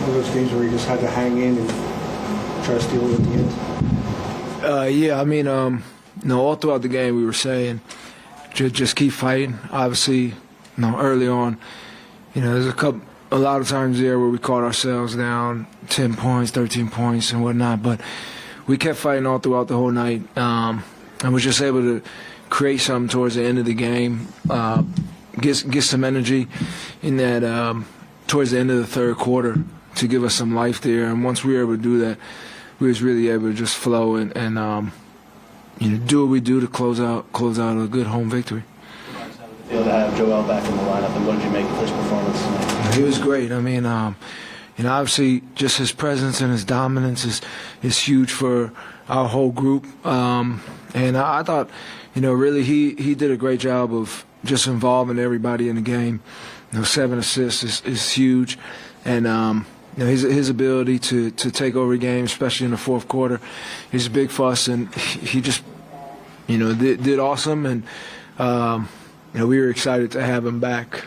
of those games where you just had to hang in and try to steal it at the end? Yeah, I mean, all throughout the game we were saying, just keep fighting. Obviously, early on, there's a lot of times there where we caught ourselves down 10 points, 13 points, and whatnot. But we kept fighting all throughout the whole night, and was just able to create something towards the end of the game, get some energy in that towards the end of the third quarter to give us some life there. And once we were able to do that, we was really able to just flow and do what we do to close out a good home victory. To have Joel back in the lineup, and what did you make of his performance tonight? He was great. I mean, obviously just his presence and his dominance is huge for our whole group. And I thought, really he did a great job of just involving everybody in the game. 7 assists is huge, and his ability to take over a game, especially in the fourth quarter, he's a big fuss, and he just did awesome. And we were excited to have him back.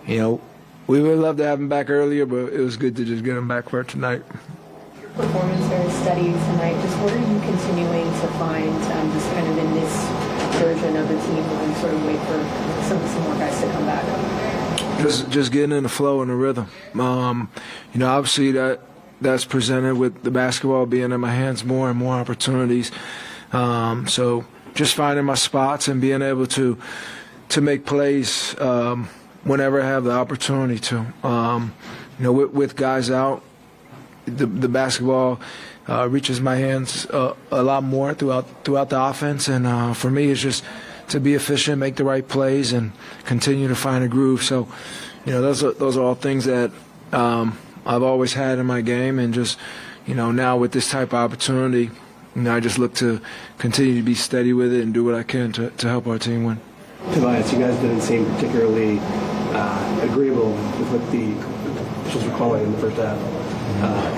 We would love to have him back earlier, but it was good to just get him back for tonight. Your performance very steady tonight. Just what are you continuing to find just kind of in this version of the team and sort of wait for some more guys to come back? Just getting in the flow and the rhythm. Obviously that's presented with the basketball being in my hands, more and more opportunities. So just finding my spots and being able to make plays whenever I have the opportunity to. With guys out, the basketball reaches my hands a lot more throughout the offense, and for me it's just to be efficient, make the right plays, and continue to find a groove. So, those are all things that I've always had in my game, and just now with this type of opportunity, I just look to continue to be steady with it and do what I can to help our team win. Tobias, you guys didn't seem particularly agreeable with what the officials were calling in the first half.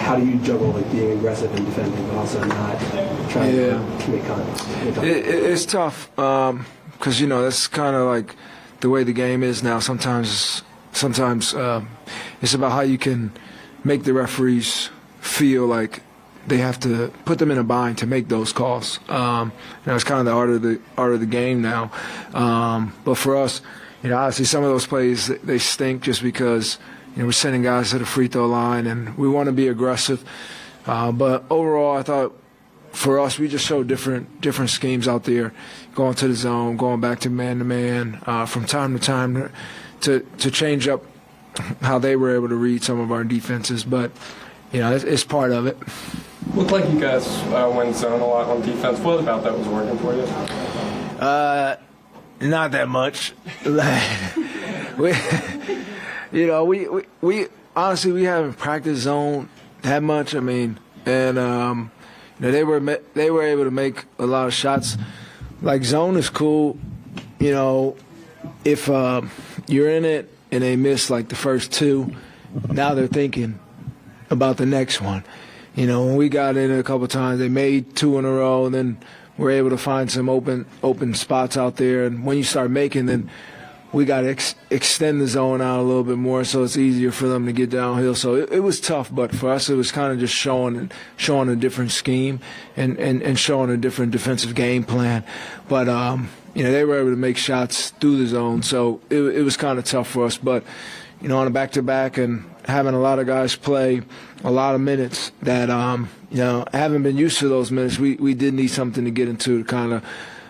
How do you juggle being aggressive and defending, but also not trying to make contact? It's tough because that's kind of like the way the game is now. Sometimes it's about how you can make the referees feel like they have to put them in a bind to make those calls. It's kind of the art of the game now. But for us, obviously some of those plays they stink just because we're sending guys to the free throw line and we want to be aggressive. But overall, I thought for us we just showed different schemes out there, going to the zone, going back to man-to-man from time to time to change up how they were able to read some of our defenses. But it's part of it. Looked like you guys went zone a lot on defense. What about that was working for you? Not that much. we honestly we haven't practiced zone that much. I mean, and they were able to make a lot of shots. Like zone is cool, if you're in it and they miss like the first two, now they're thinking about the next one. When we got in it a couple of times, they made 2 in a row, and then we're able to find some open spots out there. And when you start making, then we got to extend the zone out a little bit more, so it's easier for them to get downhill. So it was tough, but for us, it was kind of just showing a different scheme and showing a different defensive game plan. But they were able to make shots through the zone, so it was kind of tough for us. But on a back-to-back and having a lot of guys play a lot of minutes that haven't been used to those minutes, we did need something to get into to kind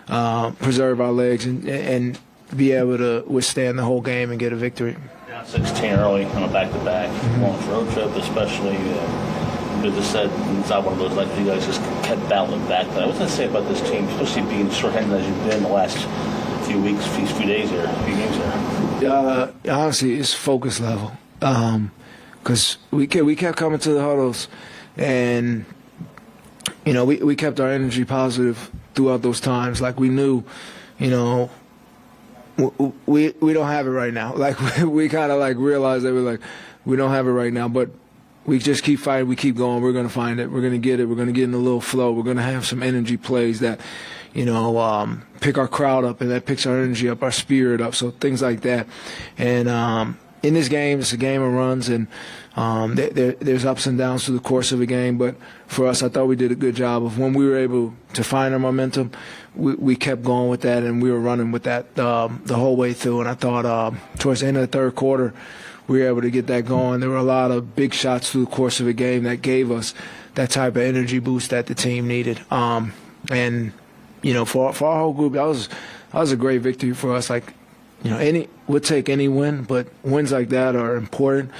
of preserve our legs and be able to withstand the whole game and get a victory. Down 16 early on a back-to-back, long road trip especially. Just said it's not one of those like you guys just kept battling back. But I was going to say about this team, especially being short-handed as you've been the last few weeks, few days here, few games here. Honestly, it's focus level. Because we kept coming to the huddles, and we kept our energy positive throughout those times. Like we knew, we don't have it right now. Like we kind of like realized that we don't have it right now, but we just keep fighting. We keep going. We're gonna find it. We're gonna get it. We're gonna get in a little flow. We're gonna have some energy plays that pick our crowd up, and that picks our energy up, our spirit up. So things like that, and in this game, it's a game of runs, and there's ups and downs through the course of a game. But for us, I thought we did a good job of when we were able to find our momentum, we kept going with that, and we were running with that the whole way through. And I thought towards the end of the third quarter, we were able to get that going. There were a lot of big shots through the course of a game that gave us that type of energy boost that the team needed. And for our whole group, that was a great victory for us. Like, we'll take any win, but wins like that are important,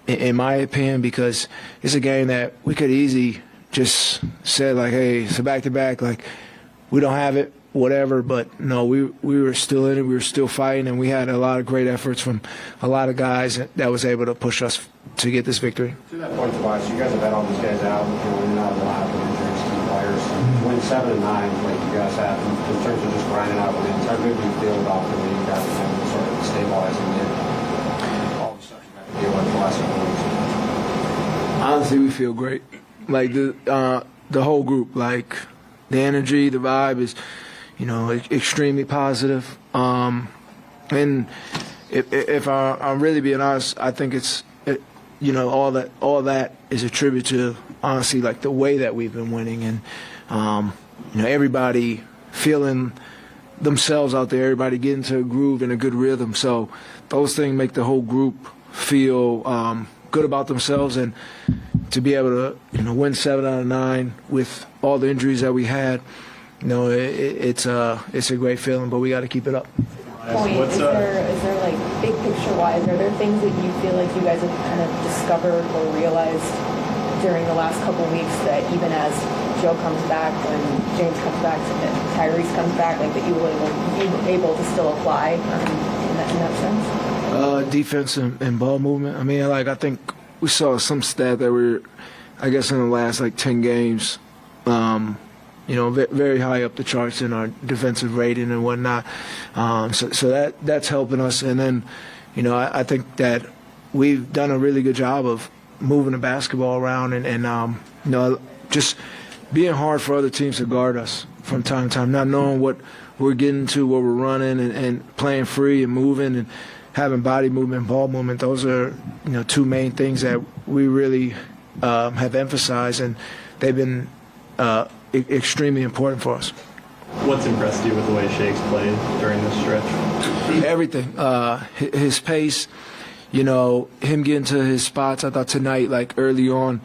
in my opinion, because it's a game that we could easily just say, like, hey, it's a back-to-back, like, we don't have it, whatever. But, no, we were still in it. We were still fighting, and we had a lot of great efforts from a lot of guys that was able to push us to get this victory. To that point, Tobias, you guys have had all these guys out, you're not allowed with injuries to the players. Win 7 and 9, like you guys have, in terms of just grinding out wins, how good do you feel about the way you guys have been sort of stabilizing all the stuff you have to deal with the last couple of weeks? Honestly, we feel great. Like the whole group, like the energy, the vibe is, extremely positive. And if I'm really being honest, I think it's, all that is attributed to, honestly, like the way that we've been winning, and everybody feeling themselves out there, everybody getting to a groove and a good rhythm. So those things make the whole group feel good about themselves, and to be able to win 7 out of 9 with all the injuries that we had, it's a great feeling. But we got to keep it up. Is there like big picture wise, are there things that you feel like you guys have kind of discovered or realized during the last couple of weeks that even as Joe comes back, when James comes back, and Tyrese comes back, like that you will be able to still apply in that sense? Defense and ball movement. I mean, like, I think we saw some stat that were, I guess, in the last 10 games, very high up the charts in our defensive rating and whatnot. So that's helping us. And then, I think that we've done a really good job of moving the basketball around and just being hard for other teams to guard us from time to time, not knowing what we're getting to, what we're running, and playing free and moving and having body movement, ball movement. Those are, two main things that we really have emphasized, and they've been extremely important for us. What's impressed you with the way Shake's played during this stretch? Everything. His pace, him getting to his spots. I thought tonight, early on,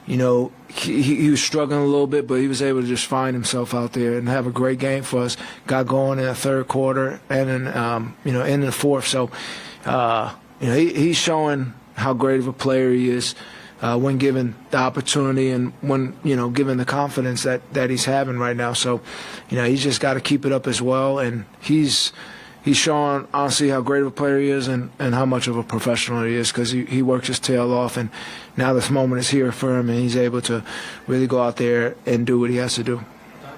he was struggling a little bit, but he was able to just find himself out there and have a great game for us. Got going in the third quarter and in the fourth. So, he's showing how great of a player he is when given the opportunity and when, given the confidence that he's having right now. So, he's just got to keep it up as well. And he's showing, honestly, how great of a player he is and how much of a professional he is, because he works his tail off. And now this moment is here for him, and he's able to really go out there and do what he has to do.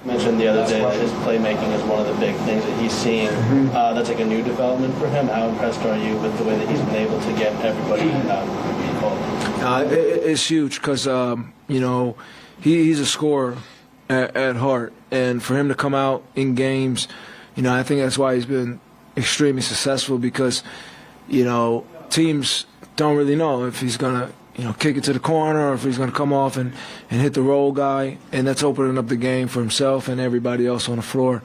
You mentioned the other day that his playmaking is one of the big things that he's seeing. That's like a new development for him. How impressed are you with the way that he's been able to get everybody involved? It's huge because, he's a scorer at heart. And for him to come out in games, I think that's why he's been extremely successful, because, teams don't really know if he's going to, kick it to the corner or if he's going to come off and hit the roll guy. And that's opening up the game for himself and everybody else on the floor.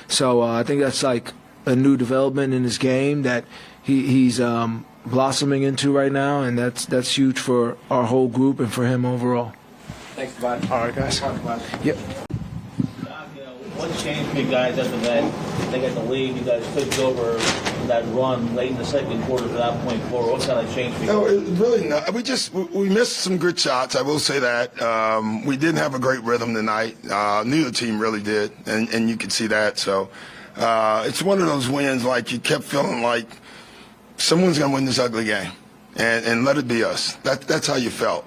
So I think that's like a new development in his game that he's blossoming into right now, and that's huge for our whole group and for him overall. Thanks, Tobias. All right, guys. Yep. What changed for you guys after that? They got the lead. You guys took over that run late in the second quarter to that point forward. What kind of changed for you? No, it really not. We missed some good shots. I will say that. We didn't have a great rhythm tonight. Neither team really did, and you could see that. So it's one of those wins like you kept feeling like someone's going to win this ugly game. And let it be us. That's how you felt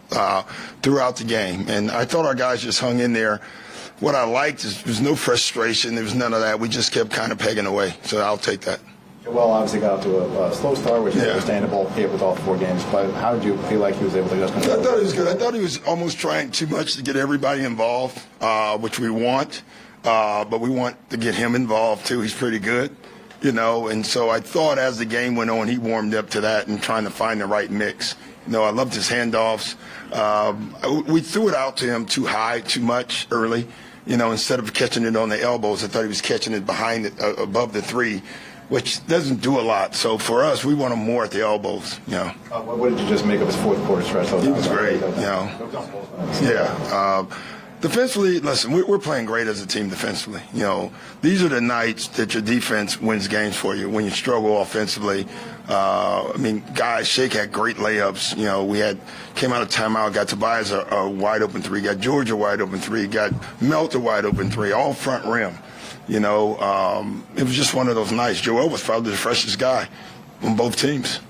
throughout the game. And I thought our guys just hung in there. What I liked is there was no frustration. There was none of that. We just kept kind of pegging away. So I'll take that. Well, obviously got off to a slow start, which is understandable here with all 4 games. But how did you feel like he was able to just control? I thought he was good. I thought he was almost trying too much to get everybody involved, which we want. But we want to get him involved, too. He's pretty good. And so I thought as the game went on, he warmed up to that and trying to find the right mix. I loved his handoffs. We threw it out to him too high, too much early. Instead of catching it on the elbows, I thought he was catching it behind it, above the three, which doesn't do a lot. So for us, we want him more at the elbows. What did you just make of his fourth quarter stretch? He was great. Yeah. Defensively, listen, we're playing great as a team defensively. These are the nights that your defense wins games for you when you struggle offensively. Guys, Shake had great layups. We came out of timeout, got Tobias a wide open three, got George a wide open three, got Melt a wide open three, all front rim. It was just one of those nights. Joel was probably the freshest guy on both teams.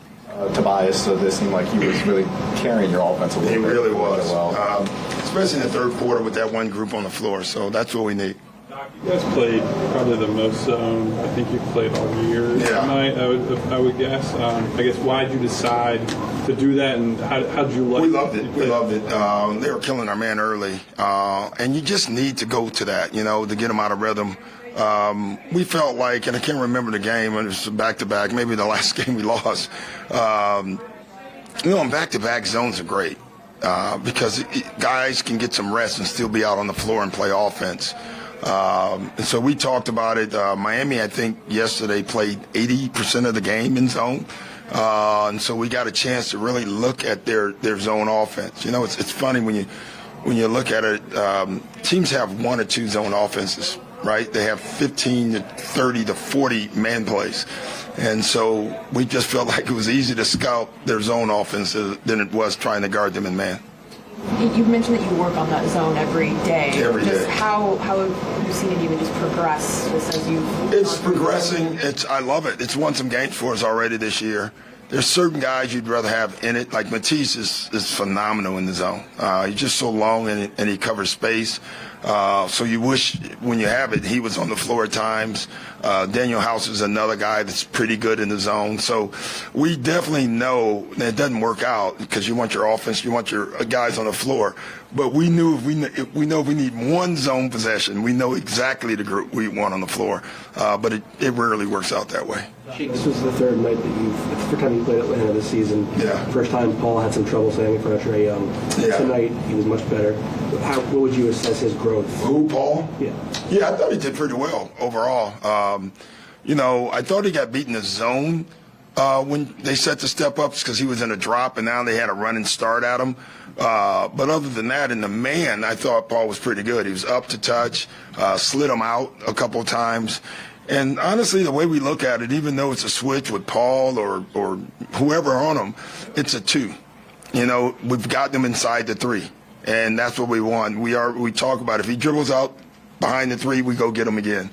Tobias, so this seemed like he was really carrying your offense a little bit. He really was. Well. Especially in the third quarter with that one group on the floor. So that's what we need. You guys played probably the most zone I think you've played all year tonight, I would guess. I guess why did you decide to do that, and how did you like it? We loved it. They were killing our man early. And you just need to go to that, to get them out of rhythm. We felt like, and I can't remember the game, it was back-to-back, maybe the last game we lost. Back-to-back zones are great because guys can get some rest and still be out on the floor and play offense. And so we talked about it. Miami, I think, yesterday played 80% of the game in zone. And so we got a chance to really look at their zone offense. It's funny when you look at it, teams have one or two zone offenses, right? They have 15 to 30 to 40 man plays. And so we just felt like it was easy to scout their zone offenses than it was trying to guard them in man. You mentioned that you work on that zone every day. Every day. How have you seen it even just progress just as you? It's progressing. I love it. It's won some games for us already this year. There's certain guys you'd rather have in it. Like Matisse is phenomenal in the zone. He's just so long and he covers space. So you wish when you have it, he was on the floor at times. Daniel House is another guy that's pretty good in the zone. So we definitely know that it doesn't work out because you want your offense, you want your guys on the floor. But we knew if we need one zone possession, we know exactly the group we want on the floor. But it rarely works out that way. This was the third night that it's the first time you played Atlanta this season. Yeah. First time Paul had some trouble standing in front of Trae Young. Yeah. Tonight he was much better. What would you assess his growth? Who, Paul? Yeah. Yeah, I thought he did pretty well overall. I thought he got beat in the zone when they set the step ups because he was in a drop, and now they had a running start at him. But other than that, in the man, I thought Paul was pretty good. He was up to touch, slid him out a couple of times. And honestly, the way we look at it, even though it's a switch with Paul or whoever on him, it's a two. We've got them inside the three, and that's what we want. We talk about it. If he dribbles out behind the three, we go get him again.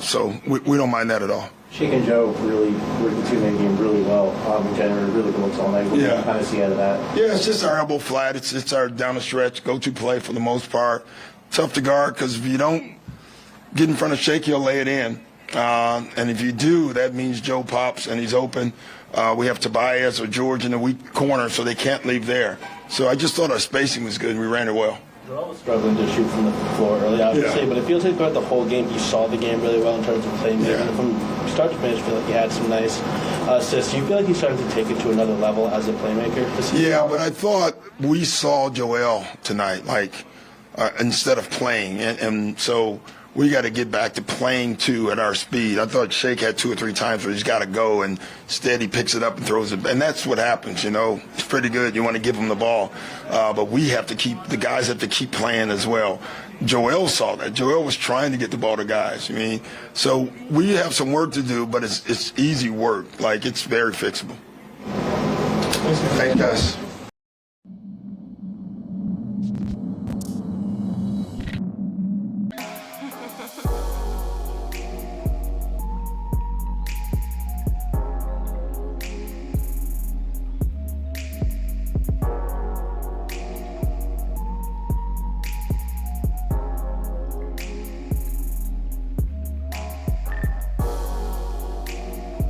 So we don't mind that at all. Shake and Joe really were the two making him really well in general, really good looks all night. What do you kind of see out of that? Yeah, it's just our elbow flat. It's our down the stretch go-to play for the most part. Tough to guard because if you don't get in front of Shake, he'll lay it in. And if you do, that means Joe pops and he's open. We have Tobias or George in the weak corner, so they can't leave there. So I just thought our spacing was good. We ran it well. Joel was struggling to shoot from the floor early, obviously, but it feels like throughout the whole game, you saw the game really well in terms of playmaking. Yeah. From start to finish, I feel like he had some nice assists. You feel like he started to take it to another level as a playmaker this season? Yeah, but I thought we saw Joel tonight, instead of playing. And so we got to get back to playing, too, at our speed. I thought Shake had 2 or 3 times where he's got to go, and instead he picks it up and throws it. And that's what happens, It's pretty good. You want to give him the ball. But the guys have to keep playing as well. Joel saw that. Joel was trying to get the ball to guys. So we have some work to do, but it's easy work. It's very fixable. Thank you, guys.